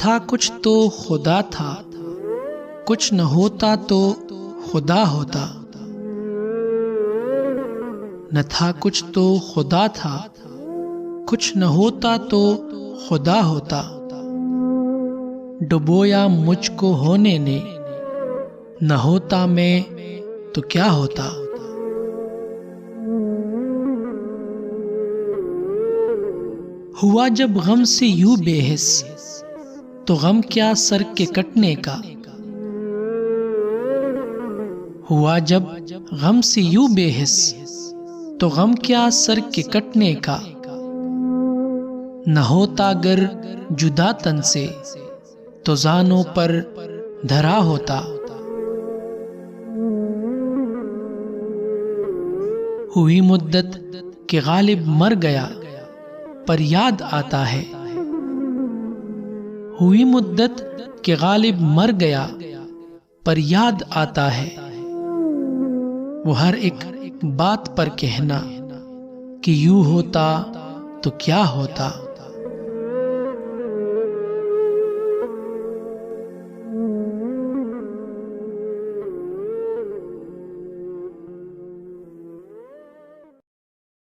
था कुछ तो खुदा था, कुछ न होता तो खुदा होता। न था कुछ तो खुदा था, कुछ न होता तो खुदा होता। डुबोया मुझको होने ने, न होता मैं तो क्या होता। हुआ जब गम से यूं बेहिस, तो गम क्या सर के कटने का। हुआ जब गम से यूं बेहिस, तो गम क्या सर के कटने का। न होता गर जुदा तन से, तो जानों पर धरा होता। हुई मुद्दत के गालिब मर गया, पर याद आता है। हुई मुद्दत के गालिब मर गया, पर याद आता है। वो हर एक बात पर कहना कि यूं होता तो क्या होता।